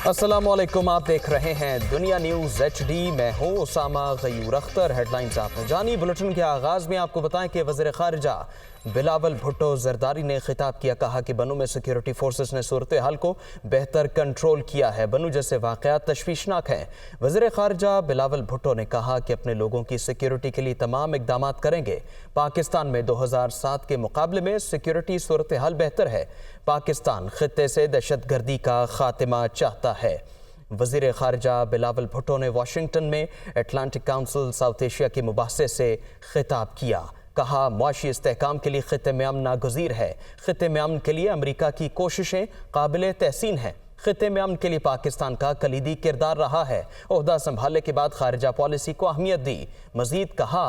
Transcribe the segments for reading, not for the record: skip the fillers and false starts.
अस्सलाम वालेकुम, आप देख रहे हैं दुनिया न्यूज़ HD। मैं हूँ उसामा गयूर अख्तर। हेडलाइंस आपने जानी। बुलेटिन के आगाज़ में आपको बताएं कि वज़ीर ख़ारिजा बिलावल भुट्टो ज़रदारी ने खिताब किया। कहा कि बनू में सिक्योरिटी फोर्सेस ने सूरत हाल को बेहतर कंट्रोल किया है। बनू जैसे वाक़यात तशवीशनाक हैं। वज़ीर ख़ारिजा बिलावल भुट्टो ने कहा कि अपने लोगों की सिक्योरिटी के लिए तमाम इक़दामात करेंगे। पाकिस्तान में 2007 के मुकाबले में सिक्योरिटी सूरत हाल बेहतर है। पाकिस्तान खित्ते से दहशतगर्दी का खात्मा चाहता है। वज़ीर ख़ारिजा बिलावल भुट्टो ने वाशिंगटन में अटलांटिक काउंसिल साउथ एशिया के मुबाहसे से खिताब किया। कहा, मुआशी इस्तेहकाम के लिए खित्ते में अमन नागुज़ीर है। खित्ते में अमन के लिए अमरीका की कोशिशें काबिल तहसीन हैं। खित्ते में अमन के लिए पाकिस्तान का कलीदी किरदार रहा है। ओहदा संभालने के बाद खारिजा पॉलिसी को अहमियत दी। मज़ीद कहा,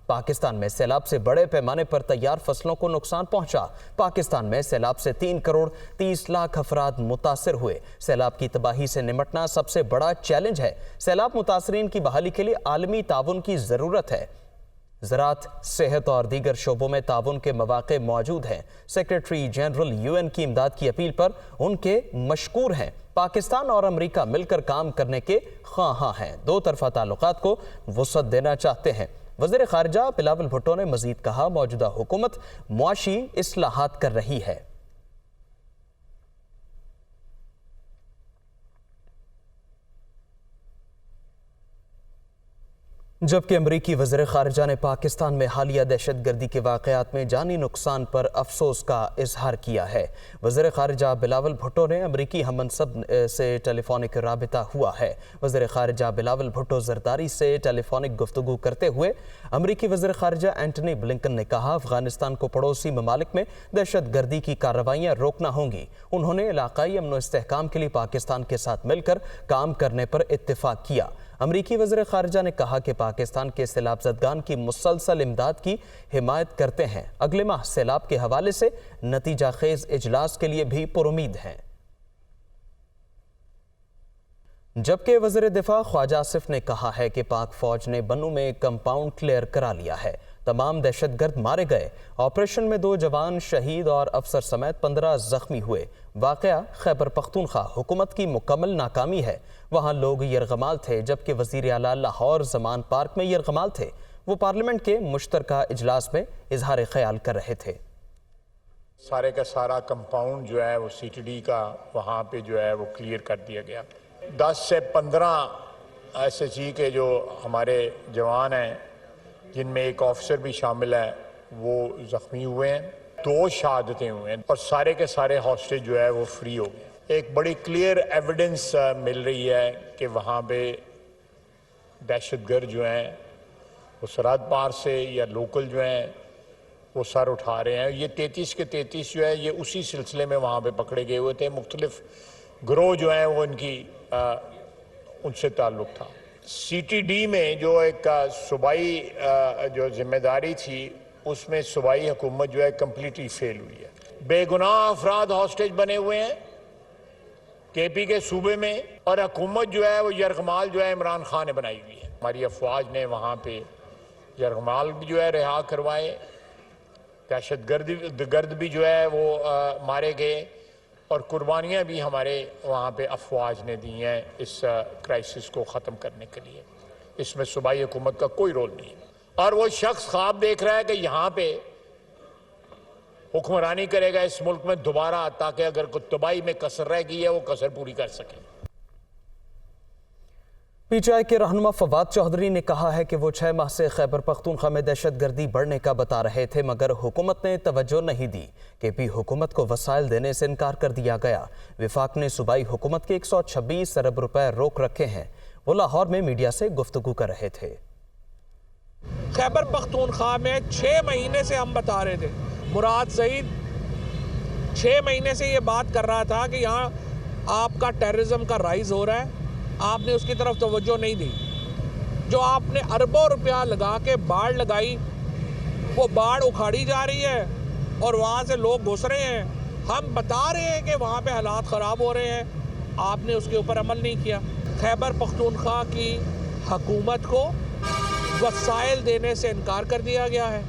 पाकिस्तान में सैलाब से बड़े पैमाने पर तैयार फसलों को नुकसान पहुंचा। पाकिस्तान में सैलाब से 3 करोड़ 30 लाख अफराद मुतासिर हुए। सैलाब की तबाही से निमटना सबसे बड़ा चैलेंज है। सैलाब मुतासरीन की बहाली के लिए आलमी ताउन की ज़रूरत है। ज़राअत, सेहत और दीगर शोबों में ताउन के मौक़े मौजूद हैं। सेक्रेटरी जनरल UN की इमदाद की अपील पर उनके मशकूर हैं। पाकिस्तान और अमरीका मिलकर काम करने के ख्वाहां हैं। दो तरफ़ा ताल्लुकात को वुसअत देना चाहते हैं। वज़ीर ख़ारिजा बिलावल भुट्टो ने मज़ीद कहा, मौजूदा हुकूमत मुआशी इस्लाहात कर रही है। जबकि अमरीकी वज़ीर ख़ारिजा ने पाकिस्तान में हालिया दहशतगर्दी के वाक़यात में जानी नुकसान पर अफसोस का इजहार किया है। वज़ीर ख़ारिजा बिलावल भुट्टो ने अमरीकी हममनसब से टेलीफोनिक राबिता हुआ है। वज़ीर ख़ारिजा बिलावल भुट्टो ज़रदारी से टेलीफोनिक गुफ्तगू करते हुए अमरीकी वज़ीर ख़ारिजा एंटनी ब्लिंकन ने कहा, अफ़गानिस्तान को पड़ोसी ममालिक में दहशतगर्दी की कार्रवाइयाँ रोकना होंगी। उन्होंने इलाक़ाई अमन व इस्तेहकाम के लिए पाकिस्तान के साथ मिलकर काम करने पर इत्तिफ़ाक़ किया। अमरीकी वज़ीर ख़ारिजा ने कहा कि पाकिस्तान के सैलाब ज़दगान की मुसलसल इमदाद की हिमायत करते हैं। अगले माह सैलाब के हवाले से नतीजा खेज़ इजलास के लिए भी पुरुमीद हैं। जबकि वज़ीर दिफा ख्वाजा आसिफ ने कहा है कि पाक फ़ौज ने बनू में कंपाउंड क्लियर करा लिया है। तमाम दहशतगर्द मारे गए। ऑपरेशन में 2 जवान शहीद और अफसर समेत 15 ज़ख्मी हुए। वाक़या खैबर पख्तूनख्वा हुकूमत की मुकम्मल नाकामी है। वहाँ लोग यरगमाल थे, जबकि वज़ीर आला लाहौर ज़मान पार्क में यरगमाल थे। वो पार्लियामेंट के मुश्तरका इजलास में इजहार ख्याल कर रहे थे। सारे का सारा कंपाउंड जो है वो CTD का वहाँ पे जो है वो क्लियर कर दिया गया। 10 से 15 SHG के जो हमारे जवान हैं, जिनमें एक ऑफिसर भी शामिल है, वो ज़ख्मी हुए हैं। 2 शहादतें हुए हैं और सारे के सारे हॉस्टेज जो है वो फ्री हो गए। एक बड़ी क्लियर एविडेंस मिल रही है कि वहाँ पे दहशतगर्द जो हैं वो सरहद पार से या लोकल जो हैं वो सर उठा रहे हैं। ये 33 के 33 जो है ये उसी सिलसिले में वहाँ पे पकड़े गए हुए थे। मुख्तलिफ गिरोह जो हैं वो इनकी उनसे ताल्लुक़ था। CTD में जो एक सूबाई जो जिम्मेदारी थी, उसमें सूबाई हुकूमत जो है कम्प्लीटली फेल हुई है। बेगुनाह अफराद हॉस्टेज बने हुए हैं KP के सूबे में, और हुकूमत जो है वो यरगमाल जो है इमरान खान ने बनाई हुई है। हमारी अफवाज ने वहाँ पे यरगमाल भी जो है रिहा करवाए, दहशतगर्द भी जो है वो मारे गए, और कुर्बानियाँ भी हमारे वहाँ पे अफवाज ने दी हैं इस क्राइसिस को ख़त्म करने के लिए। इसमें सूबाई हुकूमत का कोई रोल नहीं है। और वो शख्स ख्वाब देख रहा है कि यहाँ पे हुक्मरानी करेगा इस मुल्क में दोबारा, ताकि अगर कोई तबाही में कसर रह गई है वो कसर पूरी कर सके। PTI के रहनुमा फवाद चौधरी ने कहा है कि वो 6 माह से खैबर पख्तूनख्वा में दहशतगर्दी बढ़ने का बता रहे थे, मगर हुकूमत ने तवज्जो नहीं दी। KP हुकूमत को वसाइल देने से इनकार कर दिया गया। विफाक ने सूबाई हुकूमत के 126 अरब रुपए रोक रखे हैं। वो लाहौर में मीडिया से गुफ्तगू कर रहे थे। खैबर पख्तूनख्वा में 6 महीने से हम बता रहे थे, मुराद सईद 6 महीने से ये बात कर रहा था कि यहाँ आपका टेररिज्म का राइज हो रहा है, आपने उसकी तरफ तवज्जो नहीं दी। जो आपने अरबों रुपया लगा के बाढ़ लगाई, वो बाढ़ उखाड़ी जा रही है और वहाँ से लोग घुस रहे हैं। हम बता रहे हैं कि वहाँ पे हालात ख़राब हो रहे हैं, आपने उसके ऊपर अमल नहीं किया। खैबर पख्तूनख्वा की हुकूमत को वसाइल देने से इनकार कर दिया गया है।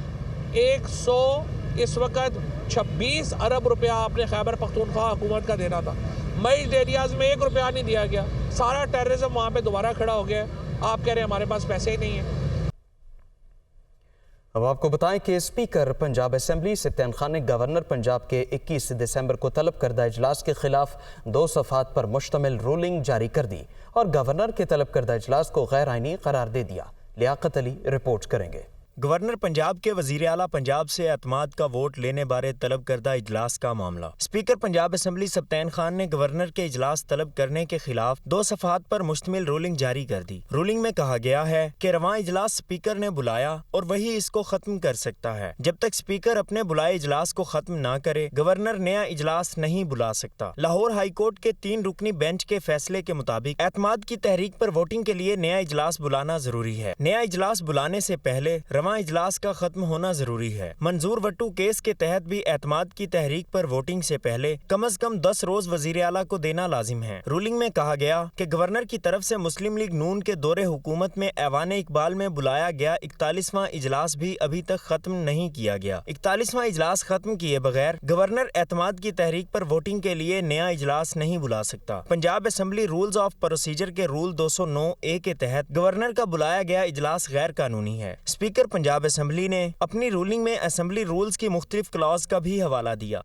इस वक्त 26 अरब रुपया आपने खैबर पख्तूनख्वा हुकूमत का देना था। मईज एरियाज़ में 1 रुपया नहीं दिया गया, सारा टेररिज्म वहाँ पे दोबारा खड़ा हो गया है। आप कह रहे हैं हमारे पास पैसे ही नहीं हैं। अब आपको बताएं कि स्पीकर पंजाब असेंबली सप्तान खान ने गवर्नर पंजाब के 21 दिसंबर को तलब करदा इजलास के खिलाफ 2 सफ़ात पर मुश्तमिल रूलिंग जारी कर दी और गवर्नर के तलब करदा इजलास को गैर आइनी करार दे दिया। लियाकत अली रिपोर्ट करेंगे। गवर्नर पंजाब के वजीर आला पंजाब से एतमाद का वोट लेने बारे तलब करदा इजलास का मामला। स्पीकर पंजाब असेंबली सप्तान खान ने गवर्नर के इजलास तलब करने के खिलाफ 2 सफ़ात पर मुश्तमिल रूलिंग जारी कर दी। रूलिंग में कहा गया है कि रवां इजलास स्पीकर ने बुलाया और वही इसको खत्म कर सकता है। जब तक स्पीकर अपने बुलाए इजलास को खत्म ना करे, गवर्नर नया इजलास नहीं बुला सकता। लाहौर हाई कोर्ट के 3 रुकनी बेंच के फैसले के मुताबिक एतमाद की तहरीक पर वोटिंग के लिए नया इजलास बुलाना जरूरी है। नया इजलास बुलाने से पहले रवां इजलास का खत्म होना जरूरी है। मंजूर वट्टू केस के तहत भी एतमाद की तहरीक पर वोटिंग से पहले कम से कम 10 रोज वजीर आला को देना लाजिम है। रूलिंग में कहा गया कि गवर्नर की तरफ से मुस्लिम लीग नून के दौरे हुकूमत में ऐवान इकबाल में बुलाया गया 41वां इजलास भी अभी तक खत्म नहीं किया गया। 41वां इजलास खत्म किए बगैर गवर्नर एतमाद की तहरीक पर वोटिंग के लिए नया इजलास नहीं बुला सकता। Punjab assembly rules of procedure के रूल 209A के तहत गवर्नर का बुलाया गया इजलास गैर कानूनी है। स्पीकर पंजाब असेंबली ने अपनी रूलिंग में असेंबली रूल्स की मुख्तलिफ क्लॉज का भी हवाला दिया।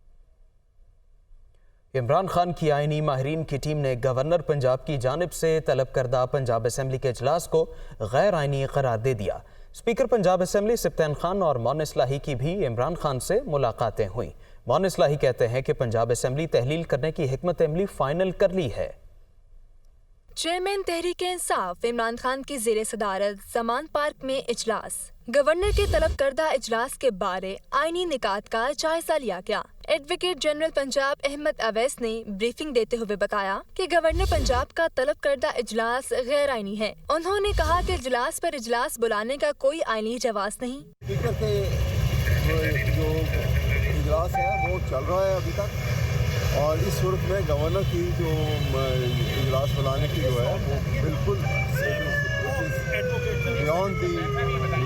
इमरान खान की आईनी माहिरीन की टीम ने गवर्नर पंजाब की जानिब से तलब करदा पंजाब असेंबली के इजलास को गैर आइनी करार दे दिया। स्पीकर पंजाब असेंबली सप्तान खान और मोइन इस्लाही की भी इमरान खान से मुलाकातें हुई। मोइन इस्लाही कहते हैं कि पंजाब असेंबली तहलील करने की हिकमत अमली फाइनल कर ली है। चेयरमैन तहरीक इंसाफ इमरान खान की ज़ेरे सदारत ज़मान पार्क में इजलास। गवर्नर के तलब करदा इजलास के बारे आईनी निकात का जायजा लिया गया। एडवोकेट जनरल पंजाब अहमद अवैस ने ब्रीफिंग देते हुए बताया कि गवर्नर पंजाब का तलब करदा इजलास गैर आईनी है। उन्होंने कहा कि इजलास पर इजलास बुलाने का कोई आईनी जवाज़ नहीं। स्पीकर के जो इजलास है वो चल रहा है अभी तक, और इस सूरत में गवर्नर की जो इजलास बुलाने की जो है वो बिल्कुल beyond the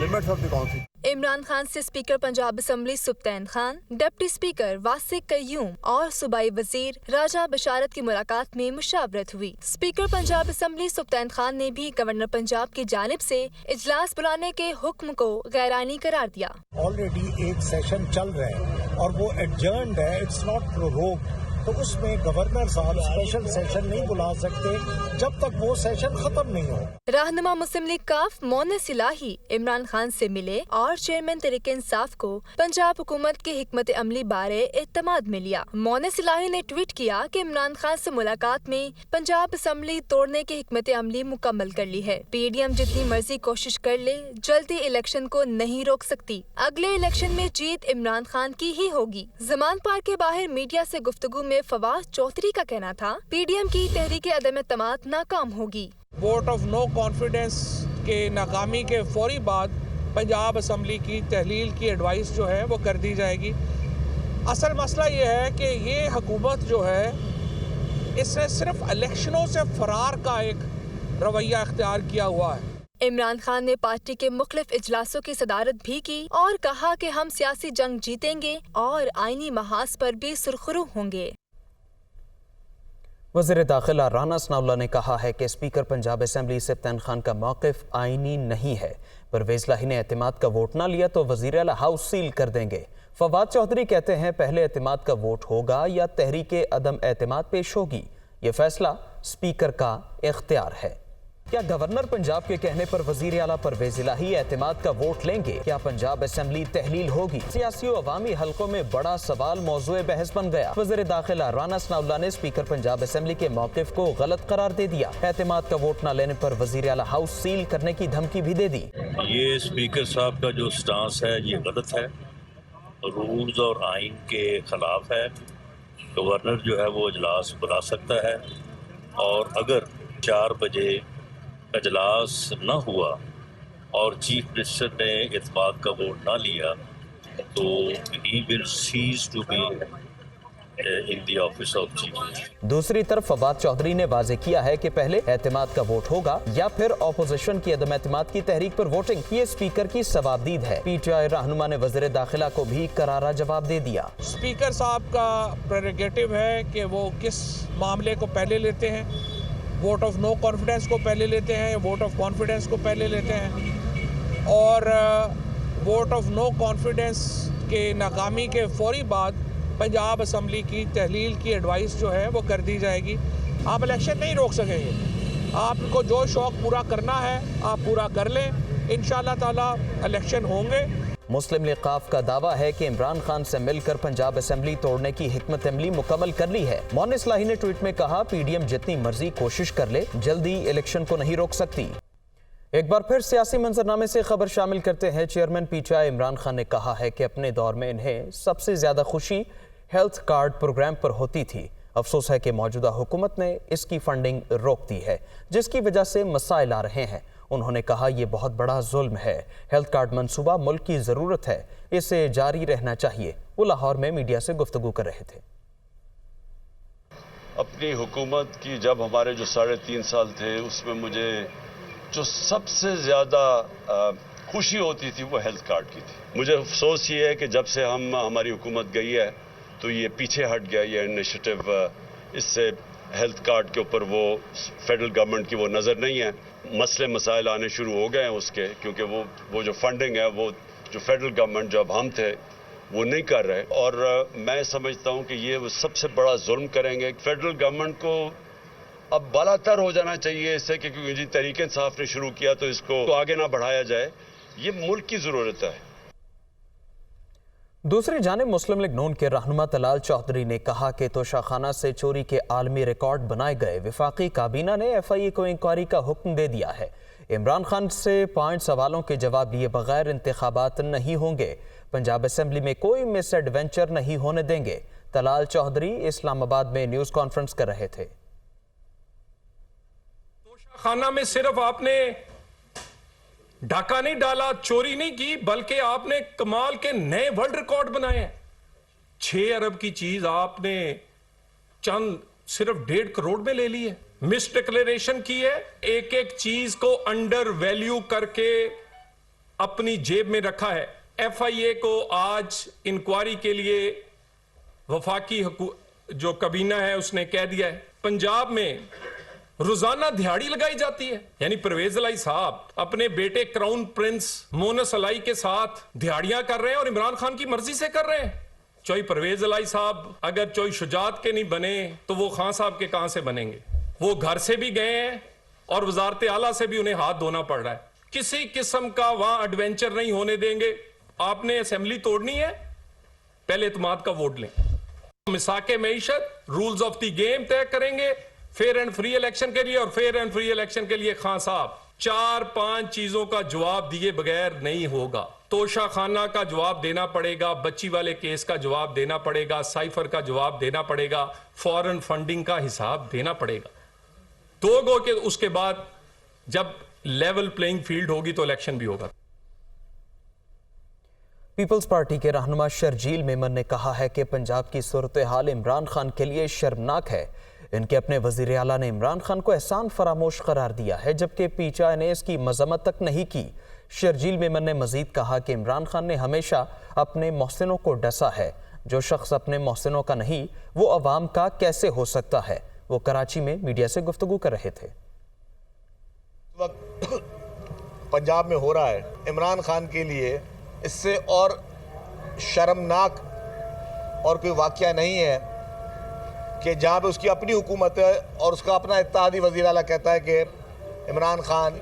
limits of the council. Imran Khan से speaker Punjab assembly Sibtain Khan, deputy speaker Wasiq Qayyum और सूबाई वजीर राजा बशारत की मुलाकात में मुशावरत हुई। स्पीकर पंजाब असेंबली सुब्तान खान ने भी गवर्नर पंजाब की जानिब से इजलास बुलाने के हुक्म को गैरानी करार दिया। ऑलरेडी एक सेशन चल रहा है और वो एडजर्न्ड है, इट्स नॉट प्रोरोग्ड, तो उसमें गवर्नर साहब स्पेशल सेशन नहीं बुला सकते जब तक वो सेशन खत्म नहीं हो। रहनुमा मुस्लिम लीग काफ मोइन इस्लाही इमरान खान से मिले और चेयरमैन तहरीक इंसाफ को पंजाब हुकूमत की हिकमत अमली बारे इत्तमाद में लिया। मोइन इस्लाही ने ट्वीट किया कि इमरान खान से मुलाकात में पंजाब असेंबली तोड़ने की हिकमत अमली मुकम्मल कर ली है। PDM जितनी मर्जी कोशिश कर ले, जल्दी इलेक्शन को नहीं रोक सकती। अगले इलेक्शन में जीत इमरान खान की ही होगी। ज़मान पार्क के बाहर मीडिया से गुफ्तगू में फवाद चौधरी का कहना था PDM की तहरीक अदम एतमाद नाकाम होगी। वोट ऑफ नो कॉन्फिडेंस के नाकामी के फौरी बाद पंजाब असम्बली की तहलील की एडवाइस जो है वो कर दी जाएगी। असल मसला ये है कि ये हुकूमत जो है इसने सिर्फ इलेक्शनों से फरार का एक रवैया इख्तियार किया हुआ है। इमरान खान ने पार्टी के मुख्तलिफ इजलासों की सदारत भी की और कहा कि हम सियासी जंग जीतेंगे और आईनी महाज पर भी सुरखरू होंगे। वज़ीर दाखिला राना सनाउल्लाह ने कहा है कि स्पीकर पंजाब असेंबली सप्तान खान का मौक़िफ़ आईनी नहीं है। परवेज़ लाही ने एतमाद का वोट ना लिया तो वज़ीर आला हाउस सील कर देंगे। फवाद चौधरी कहते हैं पहले एतमाद का वोट होगा या तहरीक अदम एतमाद पेश होगी, ये फैसला स्पीकर का इख्तियार है। क्या गवर्नर पंजाब के कहने पर वज़ीर आला परवेज़ लाही एतमाद का वोट लेंगे? क्या पंजाब असेंबली तहलील होगी? सियासी और अवामी हलकों में बड़ा सवाल मौज़ूए बहस बन गया। वज़ीर दाखिला राना सनाउल्लाह ने स्पीकर पंजाब असेंबली के मौक़िफ़ को गलत करार दे दिया। एतमाद का वोट न लेने पर वज़ीर आला हाउस सील करने की धमकी भी दे दी। ये स्पीकर साहब का जो स्टांस है ये गलत है, रूल्स और आइन के खिलाफ है। गवर्नर जो है वो इजलास बुला सकता है, और अगर 4 बजे इजलास न हुआ और चीफ मिनिस्टर ने इत्तेफाक का वोट ना लिया तो he will cease to be in the office of chief minister. दूसरी तरफ फवाद चौधरी ने वाजे किया है कि पहले एतमाद का वोट होगा या फिर ऑपोजिशन की अदम एतमाद की तहरीक पर वोटिंग। ये स्पीकर की सवाबदीद है। पीटीआई रहनुमा ने वज़ीर दाखिला को भी करारा जवाब दे दिया। स्पीकर साहब का प्रेरोगेटिव है कि वो किस मामले को पहले लेते हैं, वोट ऑफ नो कॉन्फिडेंस को पहले लेते हैं या वोट ऑफ कॉन्फिडेंस को पहले लेते हैं। और वोट ऑफ नो कॉन्फिडेंस के नाकामी के फौरी बाद पंजाब असम्बली की तहलील की एडवाइस जो है वो कर दी जाएगी। आप इलेक्शन नहीं रोक सकेंगे। आपको जो शौक़ पूरा करना है आप पूरा कर लें, इंशाअल्लाह ताला इलेक्शन होंगे। मुस्लिम लीग काफ का दावा है कि इमरान खान से मिलकर पंजाब असेंबली तोड़ने की हिकमत अमली मुकम्मल कर ली है। मोनिस इलाही ने ट्वीट में कहा, पीडीएम जितनी मर्जी कोशिश कर ले, जल्दी इलेक्शन को नहीं रोक सकती। एक बार फिर सियासी मंजरनामे से खबर शामिल करते हैं। चेयरमैन पीटीआई इमरान खान ने कहा है कि अपने दौर में इन्हें सबसे ज्यादा खुशी हेल्थ कार्ड प्रोग्राम पर होती थी। अफसोस है कि मौजूदा हुकूमत ने इसकी फंडिंग रोक दी है, जिसकी वजह से मसाइल आ रहे हैं। उन्होंने कहा, यह बहुत बड़ा जुल्म है। हेल्थ कार्ड मंसूबा मुल्क की ज़रूरत है, इसे जारी रहना चाहिए। वो लाहौर में मीडिया से गुफ्तगू कर रहे थे। अपनी हुकूमत की जब हमारे जो 3.5 साल थे, उसमें मुझे जो सबसे ज़्यादा खुशी होती थी वो हेल्थ कार्ड की थी। मुझे अफसोस ये है कि जब से हमारी हुकूमत गई है तो ये पीछे हट गया ये इनिशिएटिव। इससे हेल्थ कार्ड के ऊपर वो फेडरल गवर्नमेंट की वो नज़र नहीं है। मसले मसाइल आने शुरू हो गए हैं उसके, क्योंकि वो जो फंडिंग है वो जो फेडरल गवर्नमेंट जब हम थे वो नहीं कर रहे। और मैं समझता हूँ कि ये वो सबसे बड़ा जुल्म करेंगे। फेडरल गवर्नमेंट को अब बालातर हो जाना चाहिए इससे, क्योंकि जी तहरीक इंसाफ ने शुरू किया तो इसको तो आगे ना बढ़ाया जाए। ये मुल्क की ज़रूरत है। दूसरी जानिब मुस्लिम लीग नून के रहनुमा तलाल चौधरी ने कहा कि तोशाखाना से चोरी के आलमी रिकॉर्ड बनाए गए। वफाकी काबीना ने FIA को इंक्वायरी का हुक्म दे दिया है। इमरान खान से 5 सवालों के जवाब दिए बगैर इंतखाबात नहीं होंगे। पंजाब असेंबली में कोई मिस एडवेंचर नहीं होने देंगे। तलाल चौधरी इस्लामाबाद में न्यूज़ कॉन्फ्रेंस कर रहे थे। तोशाखाना में सिर्फ आपने डाका नहीं डाला, चोरी नहीं की, बल्कि आपने कमाल के नए वर्ल्ड रिकॉर्ड बनाए हैं। 6 अरब की चीज आपने चंद सिर्फ 1.5 करोड़ में ले ली है। मिस डिक्लेरेशन की है, एक एक चीज को अंडर वैल्यू करके अपनी जेब में रखा है। FIA को आज इंक्वायरी के लिए वफाकी जो काबीना है उसने कह दिया है। पंजाब में रोजाना दिहाड़ी लगाई जाती है, यानी परवेज इलाही साहब अपने बेटे क्राउन प्रिंस मोनस इलाही के साथ दिहाड़ियां कर रहे हैं और इमरान खान की मर्जी से कर रहे हैं। चोई परवेज इलाही साहब अगर चोई शुजात के नहीं बने तो वो खान साहब के कहां से बनेंगे। वो घर से भी गए हैं और वजारत आला से भी उन्हें हाथ धोना पड़ रहा है। किसी किस्म का वहां एडवेंचर नहीं होने देंगे। आपने असेंबली तोड़नी है, पहले इत्मीनान का वोट लें। मिसाके मईशत रूल्स ऑफ द गेम तय करेंगे फेयर एंड फ्री इलेक्शन के लिए, और फेयर एंड फ्री इलेक्शन के लिए खान साहब 4-5 चीजों का जवाब दिए बगैर नहीं होगा। तोशाखाना का जवाब देना पड़ेगा, बच्ची वाले केस का जवाब देना पड़ेगा, साइफर का जवाब देना पड़ेगा, फॉरेन फंडिंग का हिसाब देना पड़ेगा। 2 गो के उसके बाद जब लेवल प्लेइंग फील्ड होगी तो इलेक्शन भी होगा। पीपल्स पार्टी के रहनुमा शर्जील मेमन ने कहा है कि पंजाब की सूरत हाल इमरान खान के लिए शर्मनाक है। इनके अपने वजीर आला ने इमरान खान को एहसान फरामोश करार दिया है, जबकि पीटीआई ने इसकी मजम्मत तक नहीं की। शर्जील मेमन ने मजीद कहा कि इमरान खान ने हमेशा अपने मोहसिनों को डसा है। जो शख्स अपने मोहसिनों का नहीं वो अवाम का कैसे हो सकता है। वो कराची में मीडिया से गुफ्तगू कर रहे थे। पंजाब में हो रहा है इमरान खान के लिए इससे और शर्मनाक और कोई वाक़या नहीं है कि जहाँ पे उसकी अपनी हुकूमत है और उसका अपना इत्तेहादी वज़ीर आला कहता है कि इमरान खान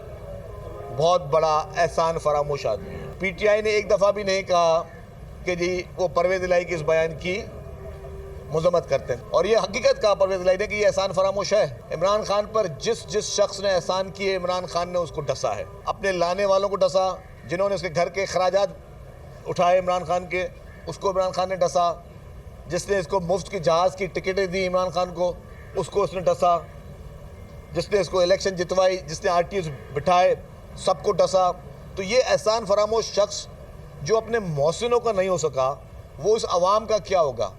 बहुत बड़ा एहसान फरामोश आदमी है। पीटीआई ने एक दफ़ा भी नहीं कहा कि जी वो परवेज़ इलाही के इस बयान की मजम्मत करते हैं, और ये हकीकत कहा परवेज़ इलाही ने कि ये एहसान फरामोश है। इमरान खान पर जिस शख्स ने एहसान किए इमरान खान ने उसको डसा है। अपने लाने वालों को डसा, जिन्होंने उसके घर के खराजात उठाए इमरान खान के, उसको इमरान खान ने डसा। जिसने इसको मुफ्त की जहाज़ की टिकटें दी इमरान खान को, उसको उसने डसा। जिसने इसको इलेक्शन जितवाई, जिसने RTOs बिठाए, सबको डसा। तो ये एहसान फरामोश शख्स जो अपने मोहसिनों का नहीं हो सका, वो इस अवाम का क्या होगा।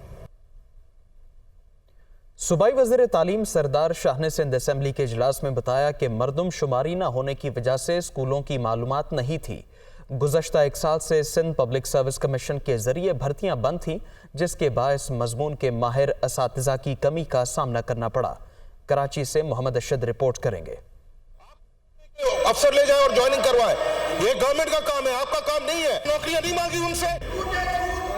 सूबाई वज़ीर तालीम सरदार शाह ने सिंध असम्बली के इजलास में बताया कि मरदम शुमारी न होने की वजह से स्कूलों की मालूमात नहीं थी। गुज़श्ता एक साल से सिंध पब्लिक सर्विस कमीशन के ज़रिए भर्तियाँ बंद थीं, जिसके बायस मजमून के माहिर असातिज़ा की कमी का सामना करना पड़ा। कराची से मोहम्मद अशद रिपोर्ट करेंगे। अफसर ले जाए और ज्वाइनिंग करवाए, ये गवर्नमेंट का काम है, आपका काम नहीं है। नौकरियां नहीं मांगी उनसे,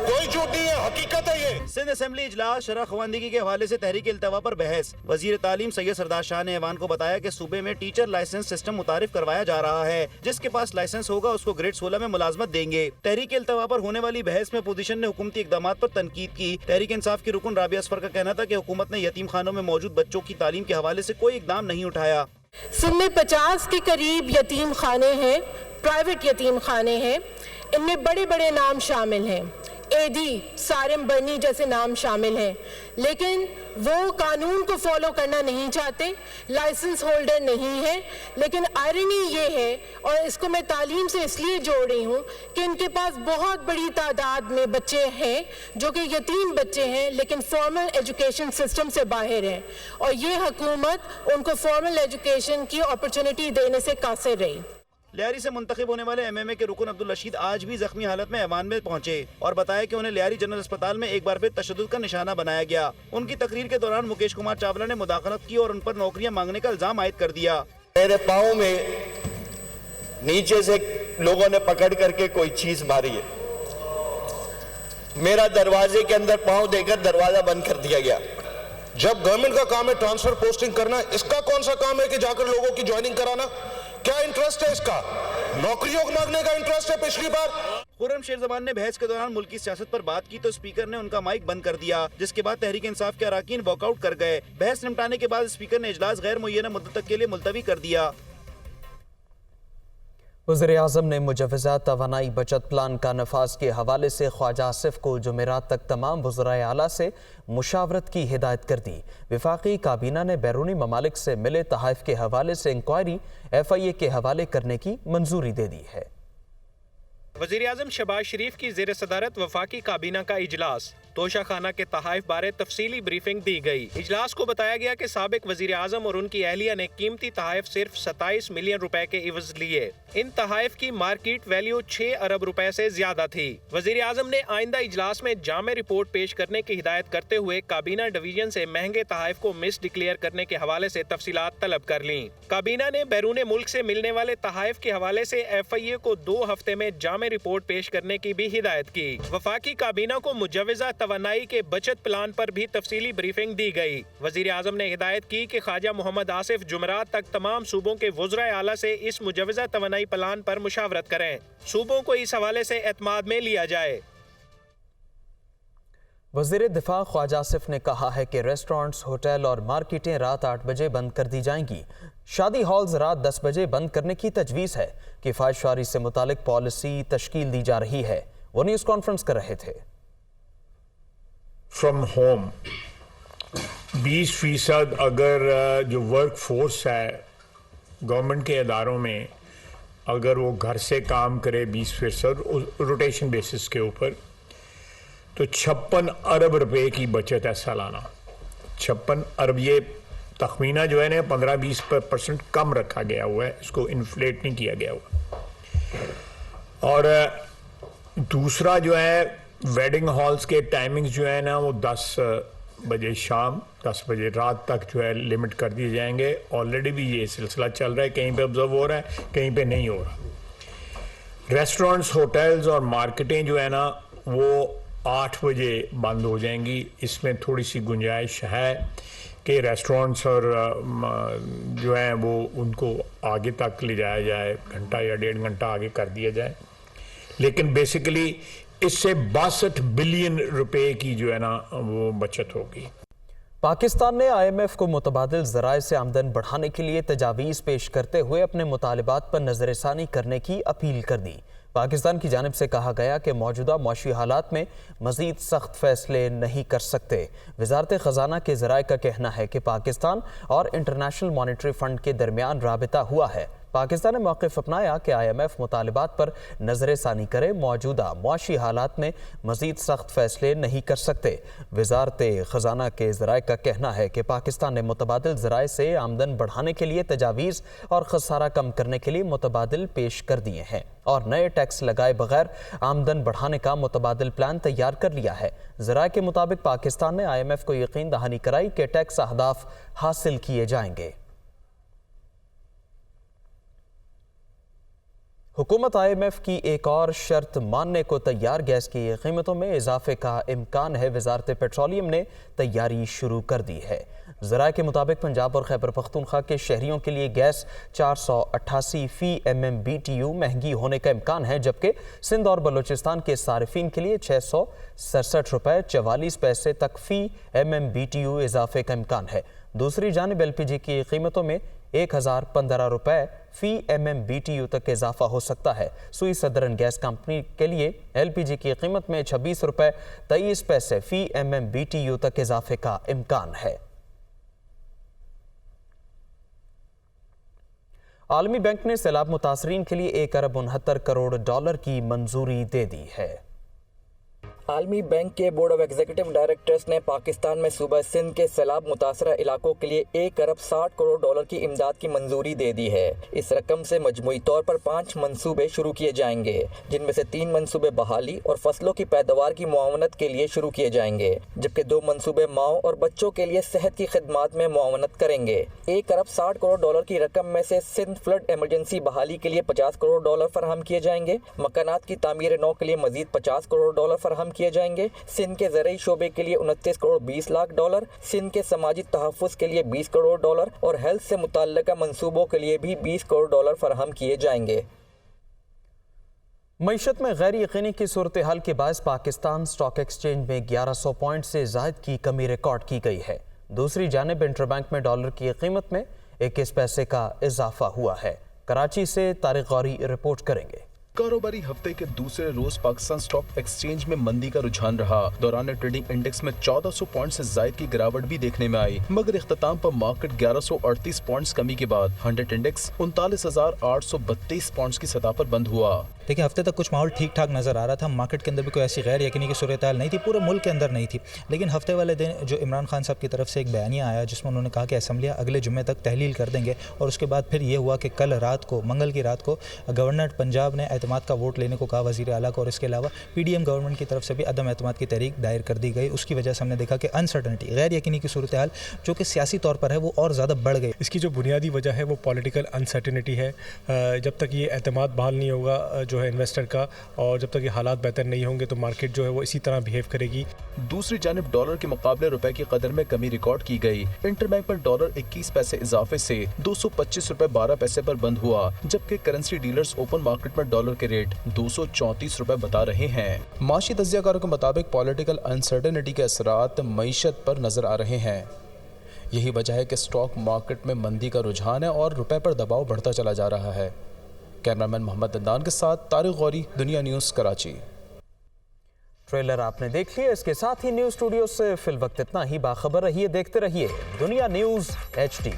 कोई झूठ नहीं है, हकीकत है ये। सिंध असेंबली इजलास शरह ख्वानदगी के हवाले से तहरीक इल्तवा पर बहस। वजीर तालीम सैयद सरदार शाह ने ऐवान को बताया कि सूबे में टीचर लाइसेंस सिस्टम मुतारिफ करवाया जा रहा है। जिसके पास लाइसेंस होगा उसको ग्रेड 16 में मुलाजमत देंगे। तहरीक इल्तवा पर होने वाली बहस में पोजीशन ने हुकूमती इकदामात पर तनकीद की। तहरीक इंसाफ की रुकन राबिया असफर का कहना था कि हुकूमत ने यतीम खानों में मौजूद बच्चों की तालीम के हवाले से कोई इकदाम नहीं उठाया। सिंध में 50 के करीब यतीम खाने हैं, प्राइवेट यतीम खाने हैं। इनमें बड़े बड़े नाम शामिल हैं, एडी, सारिम बनी जैसे नाम शामिल हैं, लेकिन वो कानून को फॉलो करना नहीं चाहते, लाइसेंस होल्डर नहीं है। लेकिन आयरनी ये है, और इसको मैं तालीम से इसलिए जोड़ रही हूँ कि इनके पास बहुत बड़ी तादाद में बच्चे हैं जो कि यतीम बच्चे हैं, लेकिन फॉर्मल एजुकेशन सिस्टम से बाहर हैं, और ये हुकूमत उनको फॉर्मल एजुकेशन की अपॉर्चुनिटी देने से कासिर रही। लियारी से मुंतखब होने वाले MMA के रुकन अब्दुल रशीद आज भी जख्मी हालत में ऐवान में पहुंचे और बताया कि उन्हें लियारी जनरल अस्पताल में एक बार फिर तशद्दुद का निशाना बनाया गया। उनकी तकरीर के दौरान मुकेश कुमार चावला ने मुदाखलत की और उन पर नौकरियां मांगने का इल्जाम आयद कर दिया। मेरे पाँव में नीचे से लोगों ने पकड़ करके कोई चीज मारी है, मेरा दरवाजे के अंदर पाँव देकर दरवाजा बंद कर दिया गया। जब गवर्नमेंट का काम है ट्रांसफर पोस्टिंग करना, इसका कौन सा काम है कि जाकर लोगों की ज्वाइनिंग कराना? क्या इंटरेस्ट है इसका? नौकरियों को मांगने का इंटरेस्ट है। पिछली बार खुर्रम शेर जमान ने बहस के दौरान मुल्क की सियासत पर बात की तो स्पीकर ने उनका माइक बंद कर दिया, जिसके बाद तहरीक इंसाफ के अराकीन वॉकआउट कर गए। बहस निपटाने के बाद स्पीकर ने इजलास गैर मुय्यना मुद्दत तक के लिए मुलतवी कर दिया। वज़ीर आज़म ने मुजव्वज़ा तवानाई बचत प्लान का नफाज के हवाले से ख्वाजा आसिफ को जुमेरात तक तमाम वज़राए आला से मुशावरत की हिदायत कर दी। वफाकी काबीना ने बैरूनी ममालिक से मिले तहाइफ के हवाले से इंक्वायरी FIA के हवाले करने की मंजूरी दे दी है। वज़ीर आज़म शहबाज शरीफ की ज़ेर सदारत वफाकी काबीना का इजलास, तोशा खाना के तहाइफ बारे तफसीली ब्रीफिंग दी गई। इजलास को बताया गया कि साबिक वज़ीर आज़म और उनकी अहलिया ने कीमती तहाइफ सिर्फ 27 मिलियन रुपए के इवज लिए। इन तहाइफ की मार्केट वैल्यू 6 अरब रुपए से ज्यादा थी। वज़ीर आज़म ने आइंदा इजलास में जामे रिपोर्ट पेश करने की हिदायत करते हुए काबीना डिवीजन से महंगे तहाइफ को मिस डिक्लेयर करने के हवाले से तफसीलात तलब कर लीं। काबीना ने बैरून मुल्क से मिलने वाले तहाइफ के हवाले से FIA को 2 हफ्ते में जामे रिपोर्ट पेश करने की भी हिदायत की। वफाकी काबीना को मुजव्वज़ा तवानाई के बचत प्लान पर भी तफसीली ब्रीफिंग दी गई। वज़ीर आज़म ने हिदायत की कि ख्वाजा मोहम्मद आसिफ जुमेरात तक तमाम सूबों के वज़राए आला से इस मुजव्वज़ा तवानाई प्लान पर मुशावरत करें। सूबों को इस हवाले से एतमाद में लिया जाए। वज़ीर दिफा ख्वाजा आसिफ ने कहा है कि रेस्टोरेंट्स, होटल और मार्केटें रात 8 बजे बंद कर दी जाएंगी। शादी हॉल्स रात 10 बजे बंद करने की तजवीज़ है। किफ़ायतशारी से मुतालिक पॉलिसी तश्कील दी जा रही है। वो न्यूज़ कॉन्फ्रेंस कर रहे थे। फ्रॉम होम 20% अगर जो वर्क फोर्स है गवर्नमेंट के इदारों में, अगर वो घर से काम करे 20% रोटेशन बेसिस के ऊपर, तो 56 अरब रुपए की बचत है सालाना। 56 अरब, ये तखमीना जो है ना 15-20% कम रखा गया हुआ है, इसको इन्फ्लेट नहीं किया गया हुआ। और दूसरा जो है वेडिंग हॉल्स के टाइमिंग्स जो है ना वो 10 बजे शाम 10 बजे रात तक जो है लिमिट कर दिए जाएंगे। ऑलरेडी भी ये सिलसिला चल रहा है, कहीं पे ऑब्जर्व हो रहा है, कहीं पे नहीं हो रहा। रेस्टोरेंट्स, होटल्स और मार्केटें जो है ना वो 8 बजे बंद हो जाएंगी। इसमें थोड़ी सी गुंजाइश है कि रेस्टोरेंट्स और जो हैं वो उनको आगे तक ले जाया जाए, घंटा या 1.5 घंटा आगे कर दिया जाए। लेकिन बेसिकली इससे 62 बिलियन रुपए की जो है ना वो बचत होगी। पाकिस्तान ने IMF को मुतबादिल ज़राए से आमदन बढ़ाने के लिए तजावीज़ पेश करते हुए अपने मुतालिबात पर नज़रसानी करने की अपील कर दी। पाकिस्तान की जानिब से कहा गया कि मौजूदा मौशी हालात में मज़ीद सख्त फैसले नहीं कर सकते। वज़ारत ख़जाना के ज़राए का कहना है कि पाकिस्तान और इंटरनेशनल मॉनेटरी फ़ंड के दरमियान राबिता हुआ है। पाकिस्तान ने मौक़िफ़ अपनाया कि IMF मुतालिबात पर नज़र ثانی करे, मौजूदा मुआशी हालात में मज़ीद सख्त फ़ैसले नहीं कर सकते। वज़ारत ख़ज़ाना के ज़राए का कहना है कि पाकिस्तान ने मुतबादिल ज़राए से आमदन बढ़ाने के लिए तजावीज़ और खसारा कम करने के लिए मुतबादिल पेश कर दिए हैं और नए टैक्स लगाए बगैर आमदन बढ़ाने का मुतबादिल प्लान तैयार कर लिया है। ज़राए के मुताबिक पाकिस्तान ने IMF को यकीन दहानी कराई कि टैक्स अहदाफ हासिल किए जाएंगे। हुकूमत IMF की एक और शर्त मानने को तैयार, गैस की कीमतों में इजाफे का इम्कान है। वज़ारत पेट्रोलियम ने तैयारी शुरू कर दी है। ज़राए के मुताबिक पंजाब और खैबर पख्तूनख्वा के शहरियों के लिए गैस 488 फ़ी MMBTU महंगी होने का इम्कान है, जबकि सिंध और बलूचिस्तान के सारिफिन के लिए 667 रुपये 44 पैसे तक फ़ी MMBTU इजाफे का इम्कान है। दूसरी जानिब LPG की कीमतों में 1015 रुपये फ़ी MMBTU तक इजाफा हो सकता है। सुई सदरन गैस कंपनी के लिए LPG की कीमत में 26 रुपये 23 पैसे फ़ी MMBTU तक इजाफे का इम्कान है। आलमी बैंक ने सैलाब मुतासरीन के लिए $1 अरब 69 करोड़ की मंजूरी दे दी है। आलमी बैंक के बोर्ड ऑफ एग्जीक्यूटिव डायरेक्टर्स ने पाकिस्तान में सूबा सिंध के सैलाब मुतासरा इलाकों के लिए $1 अरब 60 करोड़ की इमदाद की मंजूरी दे दी है। इस रकम से मजमूई तौर पर 5 मंसूबे शुरू किए जाएंगे, जिनमें से 3 मंसूबे बहाली और फसलों की पैदावार की मुआवनत के लिए शुरू किए जाएंगे, जबकि 2 मंसूबे माओ और बच्चों के लिए सेहत की खिदमात में मुआवनत करेंगे। $1 अरब 60 करोड़ की रकम में से सिंध फ्लड एमरजेंसी बहाली के लिए $50 करोड़ फराहम किए जाएंगे। मकानात की तामीर नौ के लिए मजीद $50 करोड़ फराहम किए जाएंगे। सिंध के ज़रई शोबे के लिए $29 करोड़ 20 लाख, सिंध के समाजी तहफ़्फ़ुज़ के लिए $20 करोड़ और हेल्थ से मुताल्लिक़ा मंसूबों के लिए भी $20 करोड़ फराहम किए जाएंगे। मईशत में गैर यकीनी की सूरत हाल के बायस पाकिस्तान स्टॉक एक्सचेंज में 1100 पॉइंट से ज़ायद की कमी रिकॉर्ड की गई है। दूसरी जानिब इंटरबैंक में डॉलर की कीमत में 21 पैसे का इजाफा हुआ है। कराची से तारिक गौरी रिपोर्ट करेंगे। कारोबारी हफ्ते के दूसरे रोज पाकिस्तान स्टॉक एक्सचेंज में मंदी का रुझान रहा। दौरान ट्रेडिंग इंडेक्स में 1400 पॉइंट से जायद की गिरावट भी देखने में आई, मगर इख्तिताम पर मार्केट 1138 पॉइंट्स कमी के बाद 100 इंडेक्स 39,832 पॉइंट्स की सतह पर बंद हुआ। देखिए, हफ्ते तक कुछ माहौल ठीक ठाक नज़र आ रहा था। मार्केट के अंदर भी कोई ऐसी गैर यकीनी की सूरत हाल नहीं थी, पूरे मुल्क के अंदर नहीं थी। लेकिन हफ्ते वाले दिन जो इमरान खान साहब की तरफ से एक बयानिया आया, जिसमें उन्होंने कहा कि असम्बलियाँ अगले जुम्मे तक तहलील कर देंगे, और उसके बाद फिर ये हुआ कि कल रात को, मंगल की रात को, गवर्नर पंजाब ने एतमाद का वोट लेने को कहा वज़ीर आला को, और इसके अलावा PDM गवर्नमेंट की तरफ से भी अदम एतमाद की तहरीक दायर कर दी गई। उसकी वजह से हमने देखा कि अनसर्टनिटी, गैर यकीनी की सूरत हाल जो कि सियासी तौर पर है, वो और ज़्यादा बढ़ गई। इसकी जो बुनियादी वजह है वो पॉलिटिकल अनसर्टनिटी है। जब तक ये एतमाद बहाल नहीं होगा जो है इन्वेस्टर का, और जब तक ये हालात बेहतर नहीं होंगे, तो मार्केट जो है वो इसी तरह बिहेव करेगी। दूसरी जानिब डॉलर के मुकाबले रुपए की कदर में कमी रिकॉर्ड की गई। इंटरबैंक पर डॉलर 21 पैसे इजाफे से 225 रुपए 12 पैसे पर बंद हुआ, जबकि करेंसी डीलर्स ओपन मार्केट में डॉलर के रेट 234 रुपए बता रहे हैं। माशी तज्जियाकारों के मुताबिक पॉलिटिकल अनसर्टेनिटी के असरात मईशत पर नजर आ रहे हैं। यही वजह है कि स्टॉक मार्केट में मंदी का रुझान है और रुपए पर दबाव बढ़ता चला जा रहा है। कैमरामैन मोहम्मद दंदान के साथ तारिक गौरी, दुनिया न्यूज़ कराची। ट्रेलर आपने देख लिया। इसके साथ ही न्यूज़ स्टूडियो से फिल वक्त इतना ही। बाखबर रहिए, देखते रहिए दुनिया न्यूज़ HD।